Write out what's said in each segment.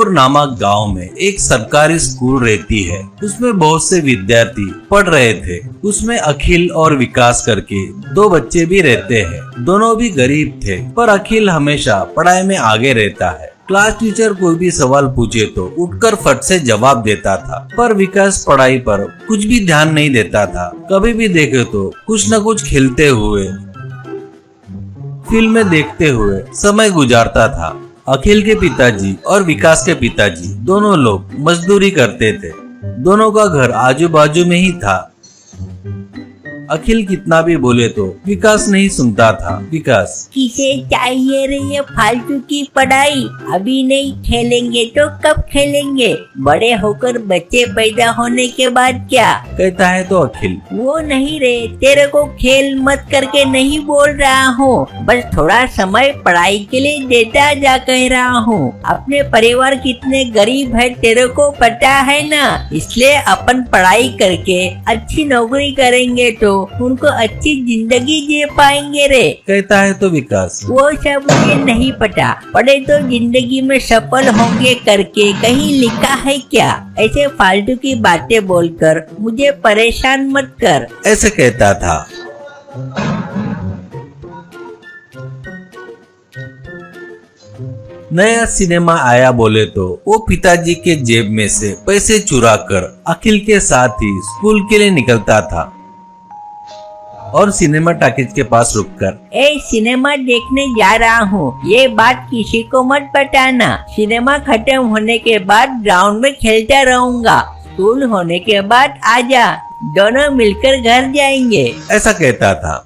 रामपुर नामक गांव में एक सरकारी स्कूल रहती है। उसमें बहुत से विद्यार्थी पढ़ रहे थे। उसमें अखिल और विकास करके दो बच्चे भी रहते हैं। दोनों भी गरीब थे, पर अखिल हमेशा पढ़ाई में आगे रहता है। क्लास टीचर कोई भी सवाल पूछे तो उठकर फट से जवाब देता था, पर विकास पढ़ाई पर कुछ भी ध्यान नहीं देता था। कभी भी देखे तो कुछ न कुछ खेलते हुए, फिल्में देखते हुए समय गुजारता था। अखिल के पिताजी और विकास के पिताजी दोनों लोग मजदूरी करते थे। दोनों का घर आजू बाजू में ही था। अखिल कितना भी बोले तो विकास नहीं सुनता था। विकास, किसे चाहिए रे ये फालतू की पढ़ाई? अभी नहीं खेलेंगे तो कब खेलेंगे? बड़े होकर बच्चे पैदा होने के बाद क्या? कहता है तो अखिल, वो नहीं रे, तेरे को खेल मत करके नहीं बोल रहा हूँ, बस थोड़ा समय पढ़ाई के लिए देता जा कह रहा हूँ। अपने परिवार कितने गरीब है तेरे को पता है ना, इसलिए अपन पढ़ाई करके अच्छी नौकरी करेंगे तो उनको अच्छी जिंदगी जी पाएंगे रे। कहता है तो विकास, वो सब मुझे नहीं पता, पढ़े तो जिंदगी में सफल होंगे करके कहीं लिखा है क्या? ऐसे फालतू की बातें बोलकर मुझे परेशान मत कर, ऐसे कहता था। नया सिनेमा आया बोले तो वो पिताजी के जेब में से पैसे चुराकर अखिल के साथ ही स्कूल के लिए निकलता था और सिनेमा टॉकीज के पास रुककर, सिनेमा देखने जा रहा हूँ, ये बात किसी को मत बताना। सिनेमा खत्म होने के बाद ग्राउंड में खेलता रहूंगा। स्कूल होने के बाद आजा, दोनों मिलकर घर जाएंगे, ऐसा कहता था।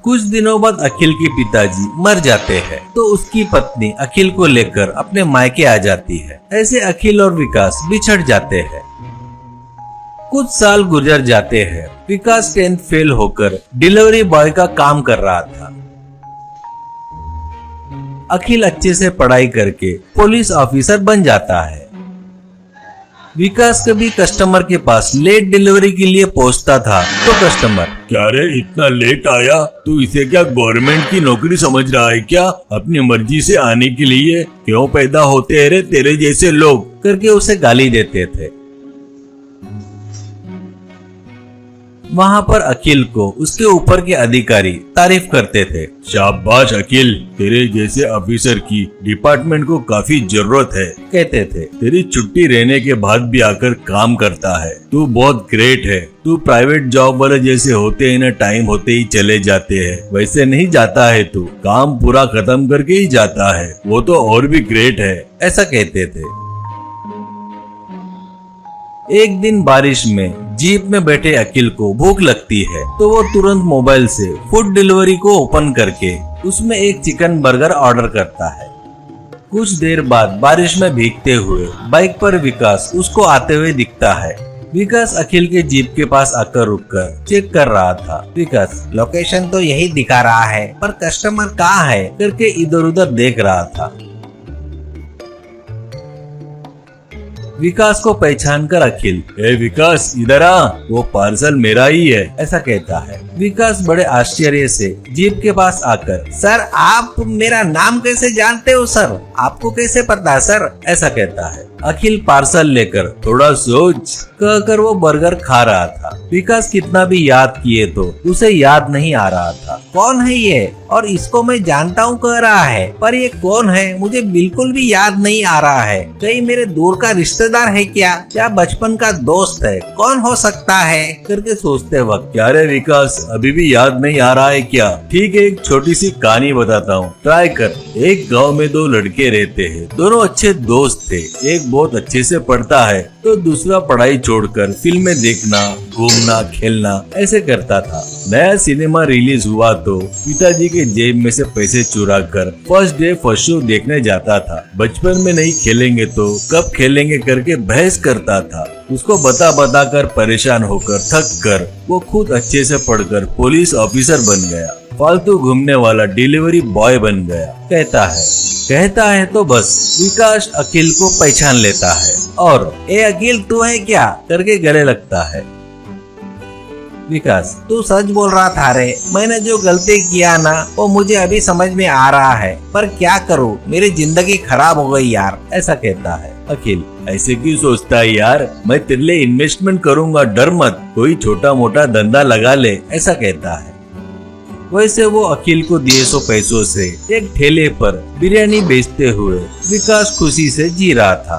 कुछ दिनों बाद अखिल के पिताजी मर जाते हैं तो उसकी पत्नी अखिल को लेकर अपने मायके आ जाती है। ऐसे अखिल और विकास बिछड़ जाते हैं। कुछ साल गुजर जाते हैं। विकास 10th फेल होकर डिलीवरी बॉय का काम कर रहा था। अखिल अच्छे से पढ़ाई करके पुलिस ऑफिसर बन जाता है। विकास कभी कस्टमर के पास लेट डिलीवरी के लिए पहुंचता था तो कस्टमर, क्या रे इतना लेट आया? तू इसे क्या गवर्नमेंट की नौकरी समझ रहा है क्या? अपनी मर्जी से आने के लिए क्यों पैदा होते हैं रे तेरे जैसे लोग? करके उसे गाली देते थे। वहाँ पर अखिल को उसके ऊपर के अधिकारी तारीफ करते थे। शाबाश अखिल, तेरे जैसे ऑफिसर की डिपार्टमेंट को काफी जरूरत है, कहते थे। तेरी छुट्टी रहने के बाद भी आकर काम करता है, तू बहुत ग्रेट है। तू प्राइवेट जॉब वाले जैसे होते हैं ना, टाइम होते ही चले जाते हैं, वैसे नहीं जाता है तू, काम पूरा खत्म करके ही जाता है, वो तो और भी ग्रेट है, ऐसा कहते थे। एक दिन बारिश में जीप में बैठे अखिल को भूख लगती है तो वो तुरंत मोबाइल से फूड डिलीवरी को ओपन करके उसमें एक चिकन बर्गर ऑर्डर करता है। कुछ देर बाद बारिश में भीगते हुए बाइक पर विकास उसको आते हुए दिखता है। विकास अखिल के जीप के पास आकर रुककर चेक कर रहा था। विकास, लोकेशन तो यही दिखा रहा है पर कस्टमर कहाँ है करके इधर उधर देख रहा था। विकास को पहचान कर अखिल, ए विकास इधर आ, वो पार्सल मेरा ही है, ऐसा कहता है। विकास बड़े आश्चर्य से जीप के पास आकर, सर आप मेरा नाम कैसे जानते हो सर? आपको कैसे पता सर? ऐसा कहता है। अखिल पार्सल लेकर थोड़ा सोच कहकर वो बर्गर खा रहा था। विकास कितना भी याद किए तो उसे याद नहीं आ रहा था। कौन है ये? और इसको मैं जानता हूँ कह रहा है, पर ये कौन है मुझे बिल्कुल भी याद नहीं आ रहा है। कहीं मेरे दूर का रिश्तेदार है क्या बचपन का दोस्त है? कौन हो सकता है करके सोचते वक्त, क्या रे विकास अभी भी याद नहीं आ रहा है क्या? ठीक है, एक छोटी सी कहानी बताता हूँ, ट्राई कर। एक गाँव में दो लड़के रहते हैं, दोनों अच्छे दोस्त थे। एक बहुत अच्छे से पढ़ता है तो दूसरा पढ़ाई छोड़कर फिल्में देखना, घूमना, खेलना ऐसे करता था। नया सिनेमा रिलीज हुआ तो पिताजी के जेब में से पैसे चुरा कर फर्स्ट डे फर्स्ट शो देखने जाता था। बचपन में नहीं खेलेंगे तो कब खेलेंगे करके बहस करता था। उसको बता बता कर परेशान होकर थक कर वो खुद अच्छे से पढ़कर पुलिस ऑफिसर बन गया। फालतू घूमने वाला डिलीवरी बॉय बन गया। कहता है तो बस विकास अखिल को पहचान लेता है और ए अखिल तू है क्या करके गले लगता है। विकास, तू सच बोल रहा था रे। मैंने जो गलती किया ना वो मुझे अभी समझ में आ रहा है, पर क्या करूँ, मेरी जिंदगी खराब हो गई यार, ऐसा कहता है। अखिल, ऐसे क्यों सोचता है यार, मैं तेरे लिए इन्वेस्टमेंट करूंगा, डर मत, कोई छोटा मोटा धंधा लगा ले, ऐसा कहता है। वैसे वो अखिल को दिए 100 पैसों से एक ठेले पर बिरयानी बेचते हुए विकास खुशी से जी रहा था।